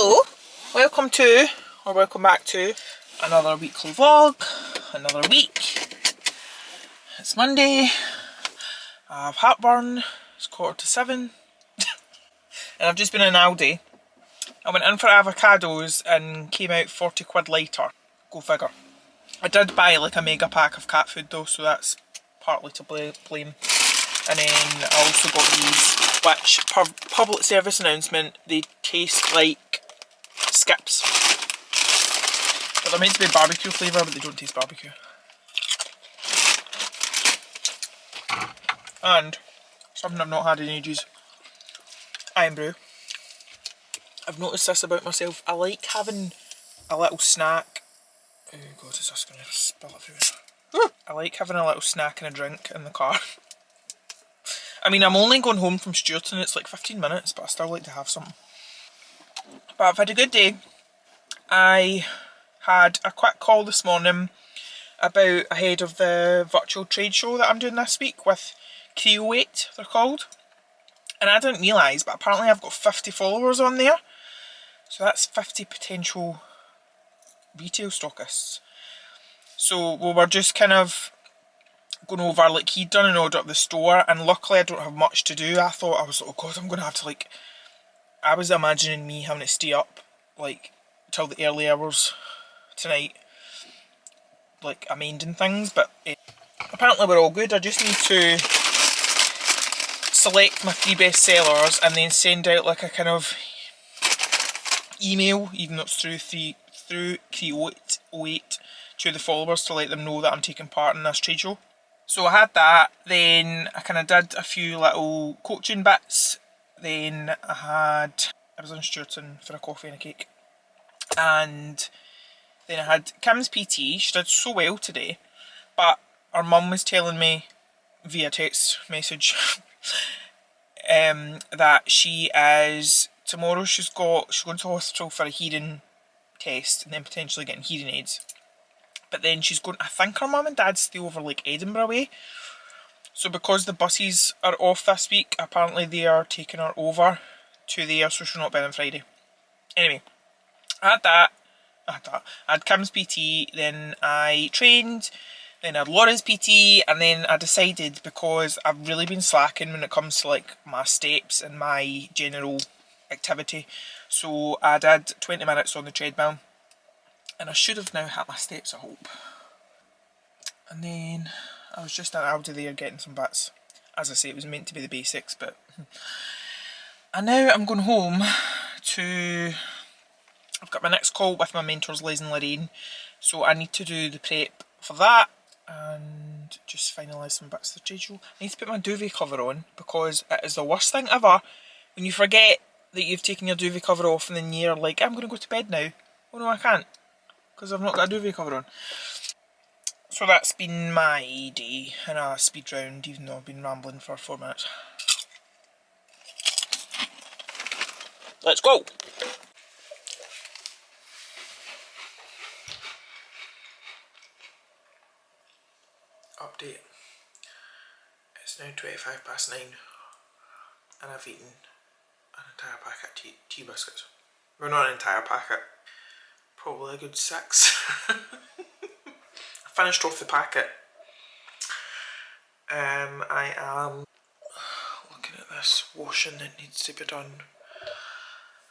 Hello, welcome back to another weekly vlog, another week. It's Monday, I have heartburn, it's 7:15 and I've just been in Aldi. I went in for avocados and came out 40 quid later, go figure. I did buy like a mega pack of cat food though, so that's partly to blame. And then I also got these, which, public service announcement, they taste like Skips. But they're meant to be barbecue flavour, but they don't taste barbecue. And something I've not had in ages, iron brew. I've noticed this about myself. I like having a little snack. Oh god, is this going to spill everywhere? I like having a little snack and a drink in the car. I mean, I'm only going home from Stewarton, it's like 15 minutes, but I still like to have something. But I've had a good day. I had a quick call this morning about ahead of the virtual trade show that I'm doing this week with Create, they're called. And I didn't realise, but apparently I've got 50 followers on there. So that's 50 potential retail stockists. So we were just kind of going over, like, he'd done an order at the store, and luckily I don't have much to do. I thought, I was like, oh god, I'm going to have to, like, I was imagining me having to stay up, like, till the early hours tonight, like, amending things, but apparently we're all good. I just need to select my 3 best sellers and then send out, like, a kind of email, even though it's through Create 08, to the followers to let them know that I'm taking part in this trade show. So I had that, then I kind of did a few little coaching bits, then I was in Stewarton for a coffee and a cake, and then I had Kim's PT. She did so well today, but her mum was telling me via text message that tomorrow she's going to hospital for a hearing test and then potentially getting hearing aids. But then she's going, I think her mum and dad stay over like Edinburgh way. So because the buses are off this week, apparently they are taking her over to there, so she'll not be on Friday. Anyway, I had Kim's PT, then I trained, then I had Laura's PT, and then I decided, because I've really been slacking when it comes to like my steps and my general activity, so I did 20 minutes on the treadmill. And I should have now hit my steps, I hope. And then I was just at Aldi there getting some bits. As I say, it was meant to be the basics, but... And now I'm going home to... I've got my next call with my mentors, Liz and Lorraine. So I need to do the prep for that and just finalise some bits of the trade show. I need to put my duvet cover on because it is the worst thing ever when you forget that you've taken your duvet cover off and then you're like, I'm going to go to bed now. Oh no, I can't, because I've not got a duvet cover on. So that's been my day in a speed round, even though I've been rambling for 4 minutes. Let's go! Update. It's now 9:25 and I've eaten an entire packet of tea biscuits. Well, not an entire packet. Probably a good 6. I finished off the packet. I am looking at this washing that needs to be done.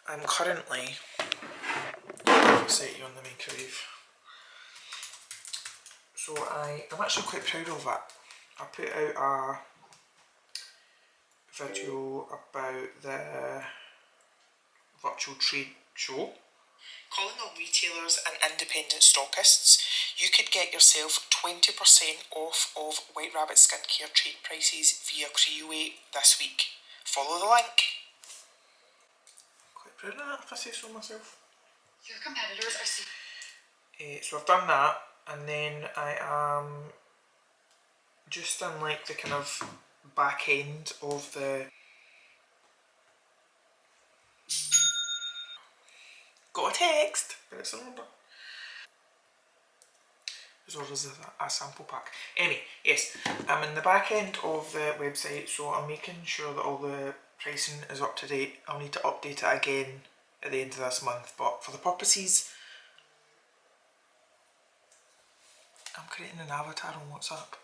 I'm currently setting on the microwave. So I'm actually quite proud of it. I put out a video about the virtual trade show. Calling all retailers and independent stockists, you could get yourself 20% off of Whiterabbit Skincare trade prices via Create this week. Follow the link. Quite proud of that, if I say so myself. Your competitors are... So I've done that, and then I am just in like the kind of back end of the... Got a text, but it's an order. This order's a sample pack. Anyway, yes, I'm in the back end of the website, so I'm making sure that all the pricing is up to date. I'll need to update it again at the end of this month, but for the purposes, I'm creating an avatar on WhatsApp.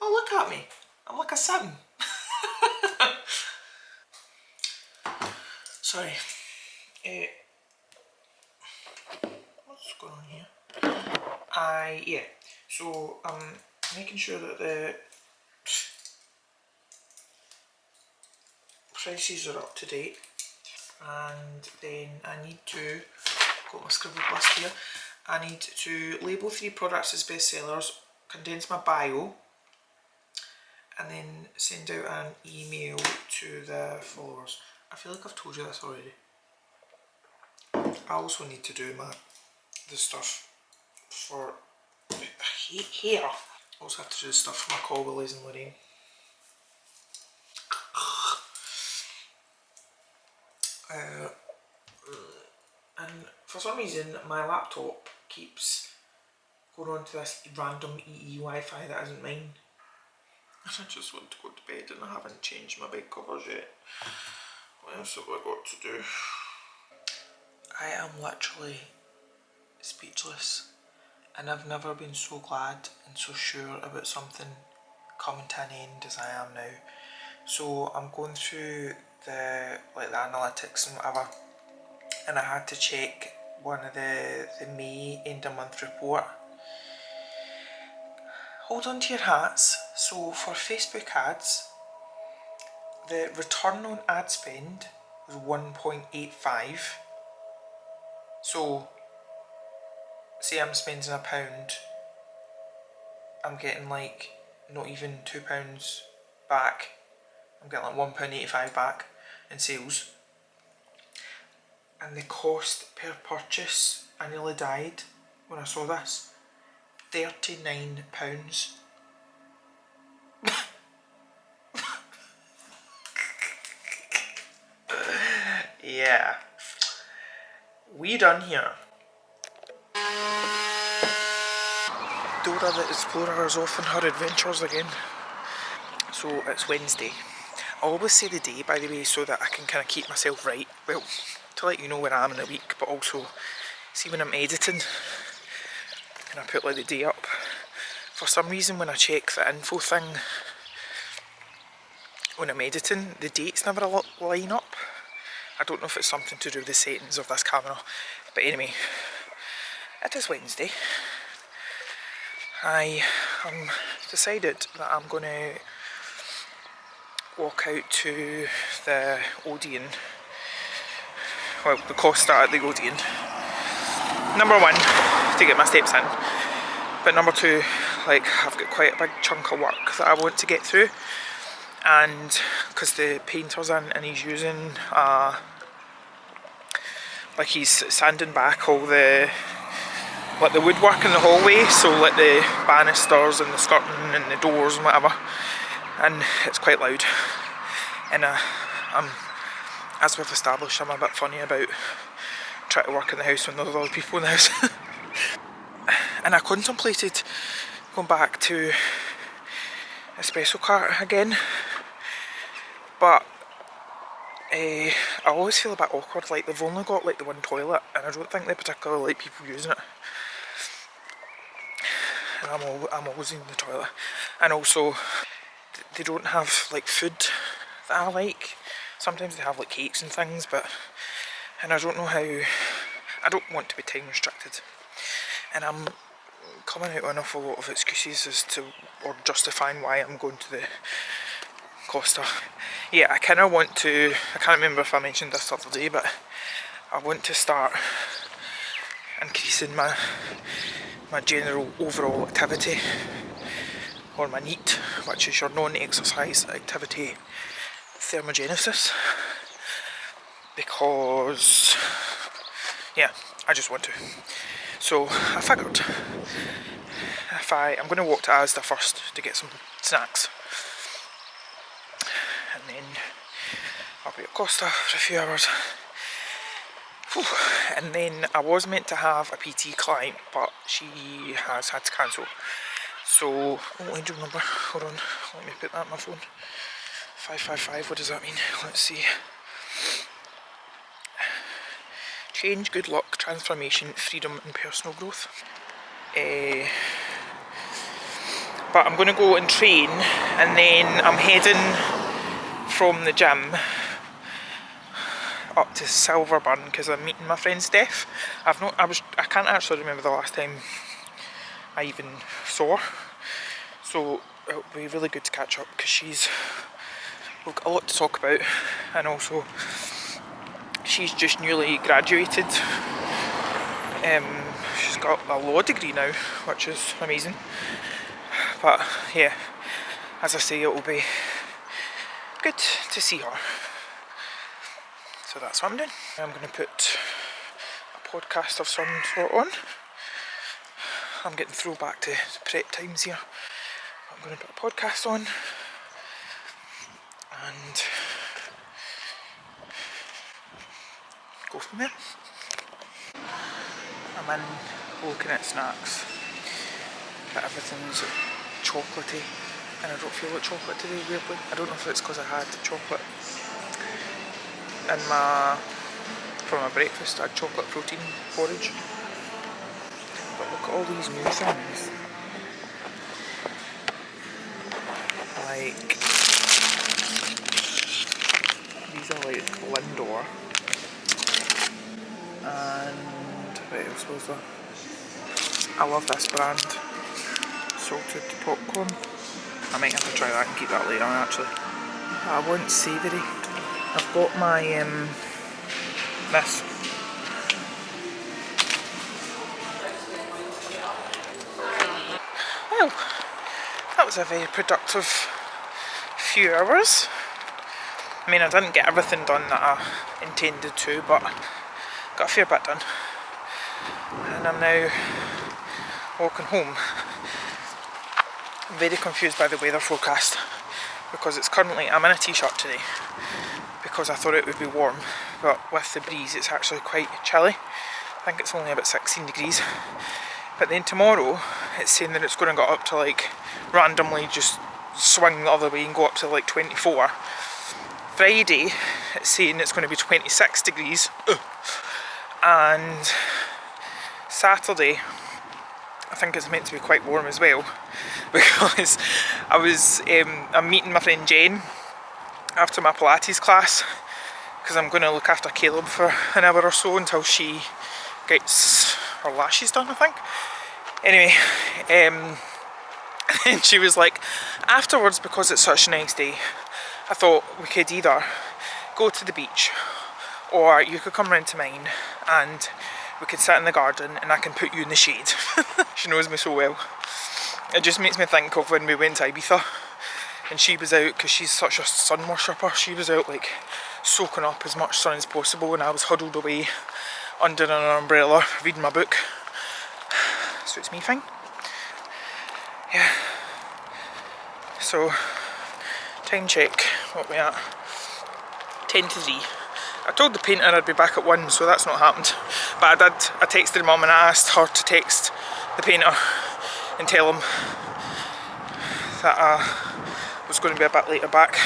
Oh, look at me. I'm like a sim. Sorry. What's going on here? Yeah. So I'm making sure that the prices are up to date. And then I need to, got my scribbled list here, I need to label 3 products as bestsellers, condense my bio, and then send out an email to the followers. I feel like I've told you this already. I also need to do the stuff for, I hate hair. I also have to do the stuff for my call with Liz and Lorraine. And for some reason my laptop keeps going on to this random EE Wi-Fi that isn't mine. And I just want to go to bed and I haven't changed my bed covers yet. What else have I got to do? I am literally speechless, and I've never been so glad and so sure about something coming to an end as I am now. So I'm going through the analytics and whatever, and I had to check one of the May end of month report. Hold on to your hats. So for Facebook ads, the return on ad spend was 1.85. So say I'm spending £1, I'm getting like not even £2 back. I'm getting like £1.85 back in sales. And the cost per purchase, I nearly died when I saw this, £39. Yeah. We done here. Dora the Explorer is off on her adventures again. So it's Wednesday. I always say the day, by the way, so that I can kind of keep myself right. Well, to let you know where I am in the week, but also see when I'm editing and I put like the day up. For some reason when I check the info thing, when I'm editing, the dates never line up. I don't know if it's something to do with the settings of this camera, but anyway, it is Wednesday. I decided that I'm going to walk out to the Odeon, well, the Costa at the Odeon. Number one, to get my steps in, but number two, like, I've got quite a big chunk of work that I want to get through, and because the painter's in and he's using like he's sanding back all the woodwork in the hallway, so like the banisters and the skirting and the doors and whatever, and it's quite loud. And as we've established, I'm a bit funny about trying to work in the house when there's other people in the house. And I contemplated going back to espresso cart again, but I always feel a bit awkward. Like, they've only got like the one toilet, and I don't think they particularly like people using it. And I'm always in the toilet, and also they don't have like food that I like. Sometimes they have like cakes and things, and I don't know how. I don't want to be time restricted, and I'm coming out with an awful lot of excuses as to, or justifying why I'm going to the Costa. Yeah, I kind of want to, I can't remember if I mentioned this the other day, but I want to start increasing my general overall activity, or my NEAT, which is your non-exercise activity thermogenesis, because yeah, I just want to. So I figured if I'm going to walk to Asda first to get some snacks, and then I'll be at Costa for a few hours. And then I was meant to have a PT client, but she has had to cancel. So, angel number, hold on, let me put that on my phone. 555, what does that mean? Let's see. Change, good luck, transformation, freedom and personal growth. But I'm going to go and train, and then I'm heading from the gym up to Silverburn because I'm meeting my friend Steph. I can't actually remember the last time I even saw her, so it'll be really good to catch up because she's got a lot to talk about, and also she's just newly graduated. She's got a law degree now, which is amazing. But yeah, as I say, it will be good to see her. So that's what I'm doing. I'm going to put a podcast of some sort on. I'm getting throwback to prep times here. I'm going to put a podcast on and go from there. I'm in looking at snacks, but everything's chocolatey, and I don't feel like chocolate today, weirdly. I don't know if it's because I had chocolate in for my breakfast. I had chocolate protein porridge. But look at all these new things. Like, these are like Lindor. And, right, I suppose I love this brand. Salted popcorn. I might have to try that and keep that later on actually. I want savoury. I've got my, this. Well, that was a very productive few hours. I mean, I didn't get everything done that I intended to, but got a fair bit done. And I'm now walking home. I'm very confused by the weather forecast because it's currently, I'm in a t-shirt today because I thought it would be warm, but with the breeze it's actually quite chilly. I think it's only about 16 degrees. But then tomorrow it's saying that it's going to go up to like randomly just swing the other way and go up to like 24. Friday it's saying it's going to be 26 degrees. And Saturday I think it's meant to be quite warm as well, because I'm meeting my friend Jen after my Pilates class because I'm going to look after Caleb for an hour or so until she gets her lashes done, I think. Anyway, and she was like, afterwards, because it's such a nice day, I thought we could either go to the beach or you could come round to mine and we could sit in the garden and I can put you in the shade. She knows me so well. It just makes me think of when we went to Ibiza and she was out, because she's such a sun worshipper, she was out like soaking up as much sun as possible and I was huddled away under an umbrella reading my book. Suits me fine. Yeah. So, time check, what we at? 10 to 3. I told the painter I'd be back at 1, so that's not happened. But I texted mum and I asked her to text the painter and tell him that I was going to be a bit later back,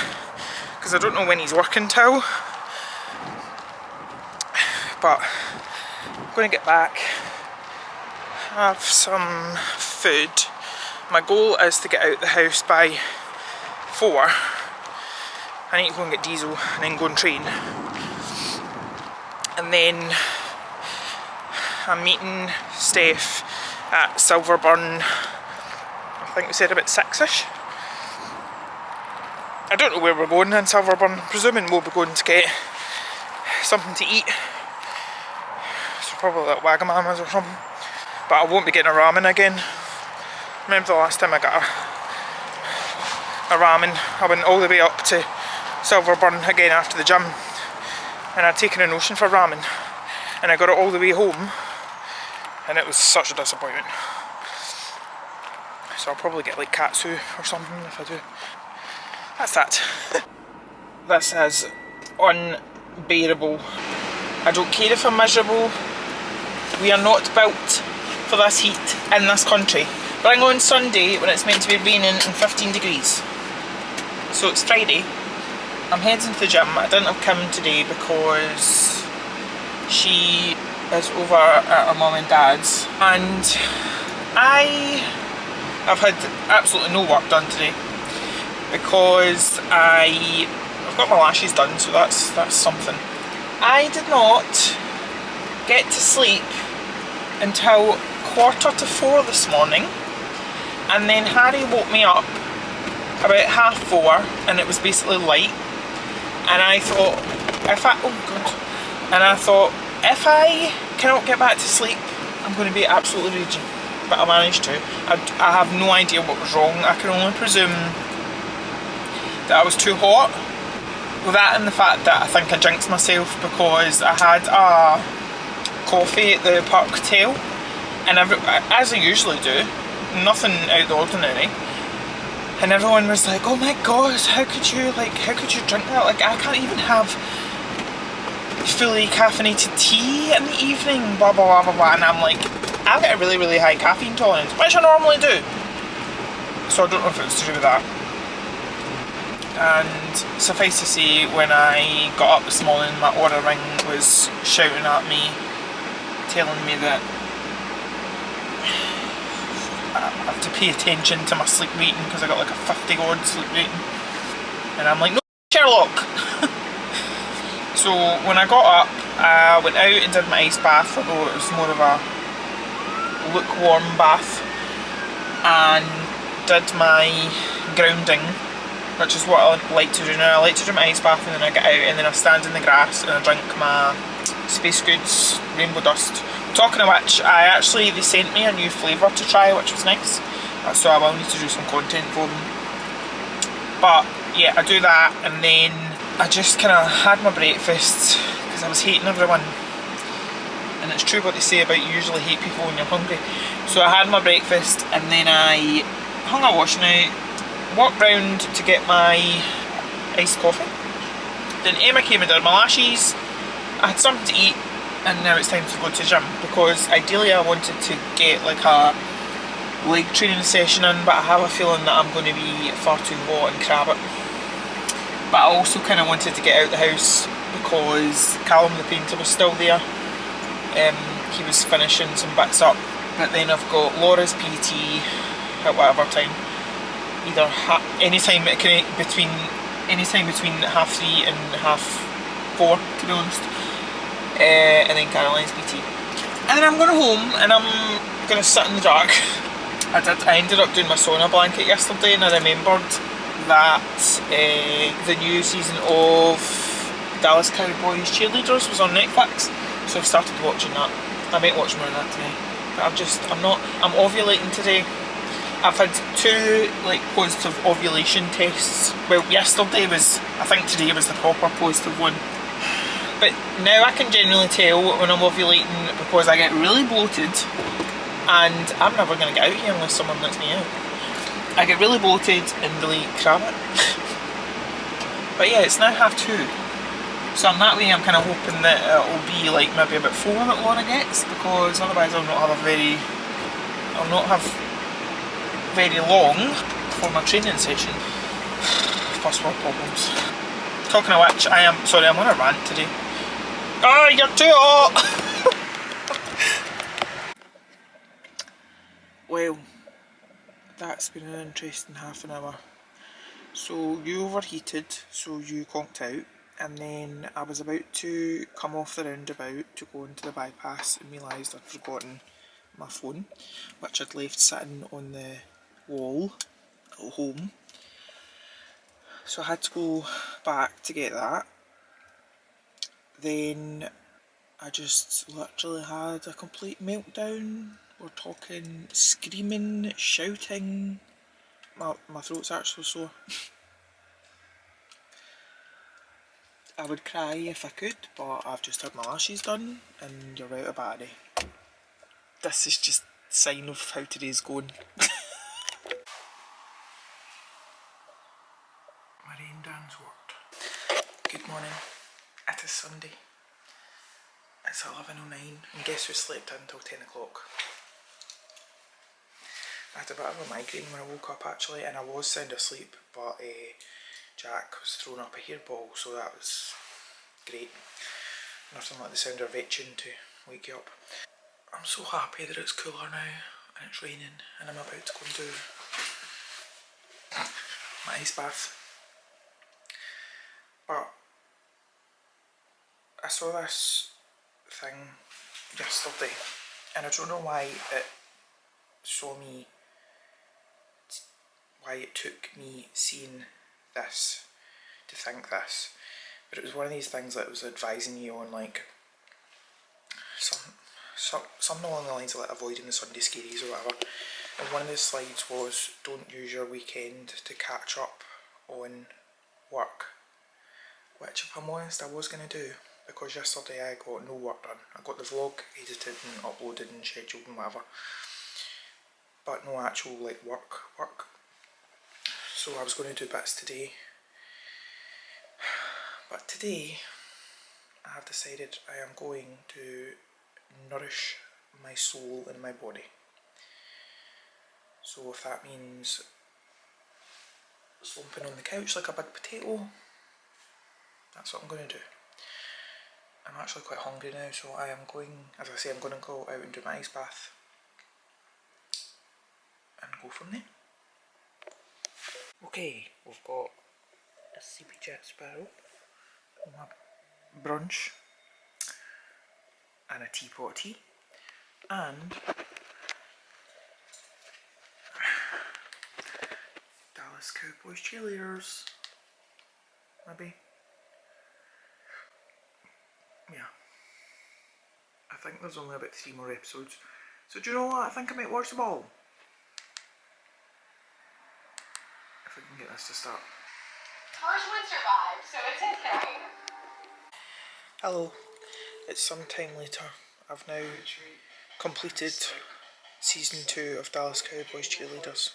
because I don't know when he's working till. But I'm going to get back, have some food. My goal is to get out the house by 4. I need to go and get diesel and then go and train. And then I'm meeting Steph at Silverburn, I think we said about 6ish. I don't know where we're going in Silverburn. I'm presuming we'll be going to get something to eat. So probably like Wagamama's or something. But I won't be getting a ramen again. Remember the last time I got a ramen, I went all the way up to Silverburn again after the gym. And I'd taken a notion for ramen, and I got it all the way home, and it was such a disappointment. So I'll probably get like katsu or something if I do. That's that. This is unbearable. I don't care if I'm miserable. We are not built for this heat in this country. Bring on Sunday when it's meant to be raining and 15 degrees. So it's Friday. I'm heading to the gym. I didn't have Kim today because she is over at our mum and dad's, and I've had absolutely no work done today because I've got my lashes done, so that's something. I did not get to sleep until 3:45 this morning, and then Harry woke me up about 4:30, and it was basically light, and I thought if I cannot get back to sleep, I'm going to be absolutely raging. But I managed to. I have no idea what was wrong. I can only presume that I was too hot. With that and the fact that I think I jinxed myself because I had a coffee at the Park Hotel, and as I usually do, nothing out of the ordinary, and everyone was like, oh my god, how could you drink that? Like, I can't even have fully caffeinated tea in the evening, blah blah blah blah blah. And I'm like, I've got a really, really high caffeine tolerance, which I normally do, so I don't know if it's to do with that. And suffice to say, when I got up this morning, my Aura ring was shouting at me, telling me that I have to pay attention to my sleep rating because I got like a 50 odd sleep rating, and I'm like, no, Sherlock. So when I got up, I went out and did my ice bath, although it was more of a lukewarm bath, and did my grounding, which is what I like to do now. I like to do my ice bath, and then I get out and then I stand in the grass and I drink my Spacegoods Rainbow Dust. Talking of which, they sent me a new flavour to try, which was nice, so I will need to do some content for them. But yeah, I do that, and then I just kind of had my breakfast because I was hating everyone, and it's true what they say about you usually hate people when you're hungry. So I had my breakfast, and then I hung a washing out, walked round to get my iced coffee. Then Emma came and did my lashes. I had something to eat, and now it's time to go to the gym, because ideally I wanted to get like a leg training session in, but I have a feeling that I'm going to be far too hot and crab it. But I also kind of wanted to get out the house because Callum the painter was still there. He was finishing some bits up, but then I've got Laura's PT at whatever time, either anytime between 3:30 and 4:30, to be honest, and then Caroline's PT, and then I'm going home and I'm going to sit in the dark. I ended up doing my sauna blanket yesterday, and I remembered that the new season of Dallas Cowboys Cheerleaders was on Netflix, so I've started watching that. I might watch more of that today, but I'm ovulating today. I've had 2 like positive ovulation tests. Well, yesterday was, I think today was the proper positive one. But now I can generally tell when I'm ovulating because I get really bloated, and I'm never going to get out here unless someone lets me out. I get really bloated and really crab it. But yeah, it's now 2:30. So in that way I'm kind of hoping that it'll be like maybe about 4 that Laura gets, because otherwise I'll not have very long for my training session. First world problems. Talking of which, I'm on a rant today. Oh, you're too hot! Well, that's been an interesting half an hour. So you overheated, so you conked out, and then I was about to come off the roundabout to go into the bypass and realised I'd forgotten my phone, which I'd left sitting on the wall at home. So I had to go back to get that. Then I just literally had a complete meltdown. We're talking screaming, shouting. My throat's actually sore. I would cry if I could, but I've just had my lashes done and you're out of battery. This is just a sign of how today's going. My rain dance worked. Good morning. It is Sunday. It's 11:09, and guess who slept until 10 o'clock? I had a bit of a migraine when I woke up actually, and I was sound asleep, but Jack was throwing up a hairball, so that was great. Nothing like the sound of etching to wake you up. I'm so happy that it's cooler now and it's raining and I'm about to go and do my ice bath. But I saw this thing yesterday and I don't know why it took me seeing this to think this, but it was one of these things that was advising you on like something along the lines of like avoiding the Sunday scaries or whatever. And one of the slides was don't use your weekend to catch up on work, which if I'm honest I was going to do, because yesterday I got no work done. I got the vlog edited and uploaded and scheduled and whatever, but no actual like work. So I was going to do bits today, but today I have decided I am going to nourish my soul and my body. So if that means slumping on the couch like a big potato, that's what I'm going to do. I'm actually quite hungry now, so I am going, as I say, I'm going to go out and do my ice bath and go from there. Okay, we've got a CP Jet Sparrow, my brunch, and a teapot of tea, and Dallas Cowboys cheerleaders, maybe. Yeah. I think there's only about 3 more episodes. So do you know what? I think I might watch them all. If I can get this to start. First one survived, so it's okay. Hello. It's some time later. I've now completed season 2 of Dallas Cowboys Cheerleaders.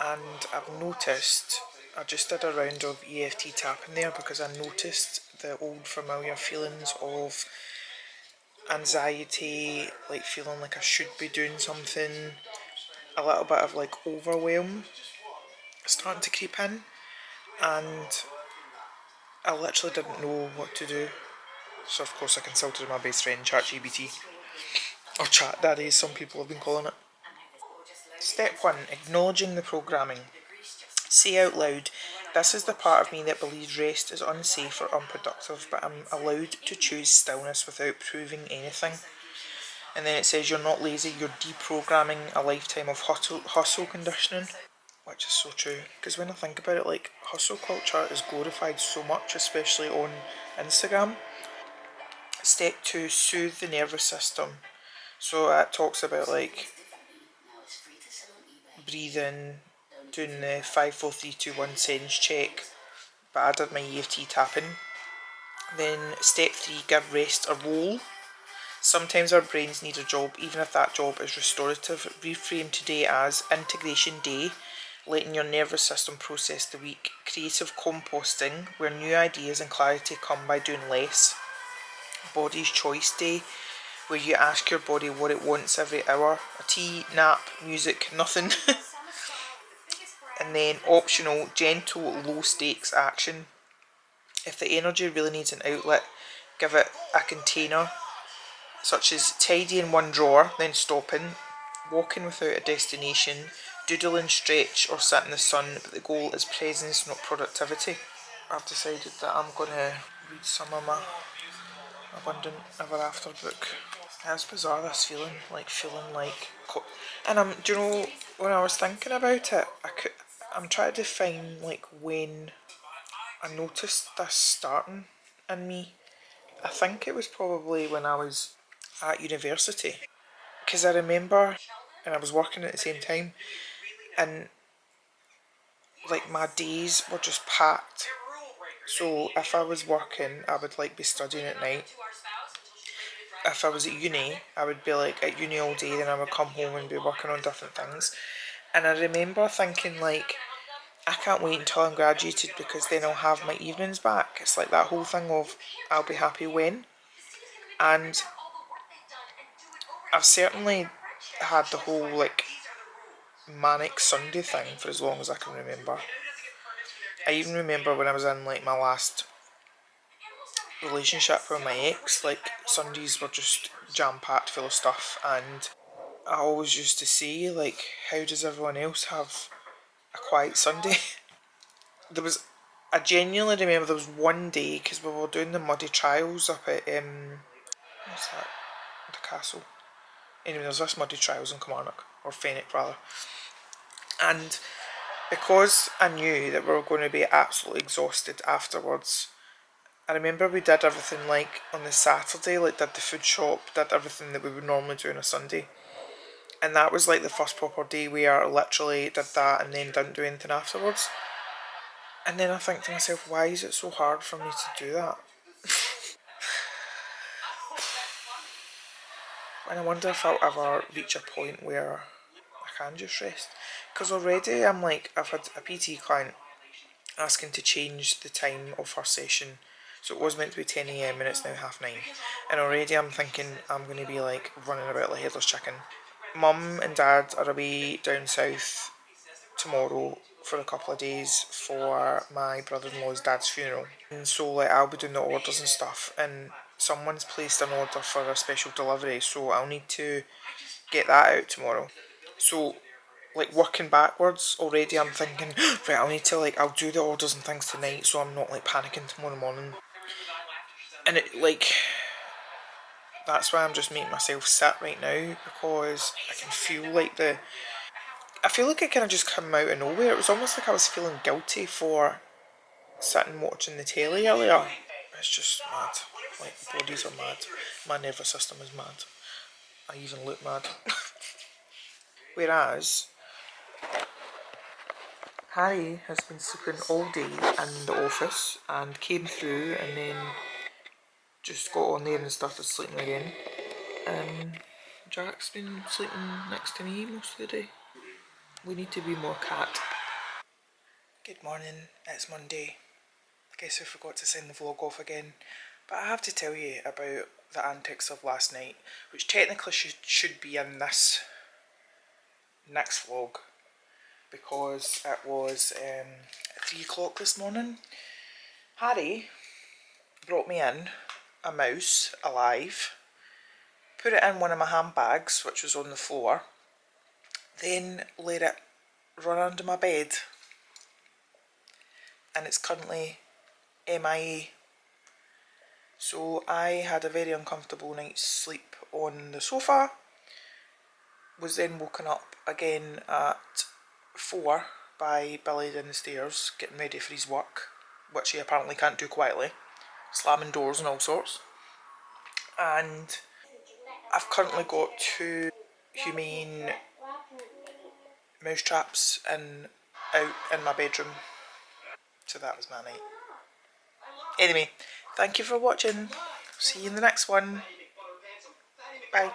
And I've noticed, I just did a round of EFT tapping there because I noticed the old familiar feelings of anxiety, like feeling like I should be doing something, a little bit of like overwhelm starting to creep in, and I literally didn't know what to do. So of course I consulted my best friend ChatGPT, or Chat Daddy as some people have been calling it. Step 1, acknowledging the programming. Say out loud, this is the part of me that believes rest is unsafe or unproductive, but I'm allowed to choose stillness without proving anything. And then it says you're not lazy, you're deprogramming a lifetime of hustle conditioning. Which is so true, because when I think about it, like, hustle culture is glorified so much, especially on Instagram. Step 2, soothe the nervous system. So that talks about like breathing, doing the 5, 4, 3, 2, 1 sense check, but I did my EFT tapping. Then step 3, give rest a role. Sometimes our brains need a job, even if that job is restorative. Reframe today as integration day, letting your nervous system process the week. Creative composting, where new ideas and clarity come by doing less. Body's choice day, where you ask your body what it wants every hour. A tea, nap, music, nothing. And then optional, gentle, low stakes action. If the energy really needs an outlet, give it a container, such as tidy in one drawer, then stopping, walking without a destination, doodle and stretch, or sit in the sun, but the goal is presence, not productivity. I've decided that I'm going to read some of my Abundant Ever After book. It's bizarre, this feeling like, and do you know, when I was thinking about it, I'm trying to find like when I noticed this starting in me. I think it was probably when I was at university, because I remember, and I was working at the same time, and like my days were just packed. So if I was working, I would like be studying at night. If I was at uni, I would be like at uni all day, then I would come home and be working on different things. And I remember thinking like, I can't wait until I'm graduated because then I'll have my evenings back. It's like that whole thing of I'll be happy when. And I've certainly had the whole like manic Sunday thing for as long as I can remember. I even remember when I was in like my last relationship with my ex, like Sundays were just jam-packed full of stuff, and I always used to say, like, how does everyone else have a quiet Sunday? I genuinely remember there was one day, because we were doing the muddy trials up at, what's that, the castle? Anyway, there was this muddy trials in Kilmarnock, or Fenwick rather, and because I knew that we were going to be absolutely exhausted afterwards, I remember we did everything like on the Saturday, like did the food shop, did everything that we would normally do on a Sunday. And that was like the first proper day where I literally did that and then didn't do anything afterwards. And then I think to myself, why is it so hard for me to do that? And I wonder if I'll ever reach a point where I can just rest. Because already I'm like, I've had a PT client asking to change the time of her session. So it was meant to be 10 AM and it's now 9:30. And already I'm thinking I'm going to be like running about like a headless chicken. Mum and Dad are away down south tomorrow for a couple of days for my brother-in-law's dad's funeral. And so like I'll be doing the orders and stuff, and someone's placed an order for a special delivery, so I'll need to get that out tomorrow. So like working backwards already, I'm thinking, right, I'll need to like, I'll do the orders and things tonight so I'm not like panicking tomorrow morning. And it like, that's why I'm just making myself sit right now, because I can feel like I feel like it kind of just came out of nowhere. It was almost like I was feeling guilty for sitting watching the telly earlier. It's just mad. Like, bodies are mad. My nervous system is mad. I even look mad. Whereas Harry has been sleeping all day in the office and came through and then just got on there and started sleeping again. Jack's been sleeping next to me most of the day. We need to be more cat. Good morning, it's Monday. Guess I forgot to send the vlog off again. But I have to tell you about the antics of last night, which technically should be in this next vlog, because it was 3 o'clock this morning. Harry brought me in a mouse alive, put it in one of my handbags, which was on the floor, then let it run under my bed, and it's currently MIA. So I had a very uncomfortable night's sleep on the sofa, was then woken up again at 4 by Billy down the stairs getting ready for his work, which he apparently can't do quietly, slamming doors and all sorts. And I've currently got 2 humane mouse traps out in my bedroom. So that was my night. Anyway, thank you for watching. See you in the next one. Bye.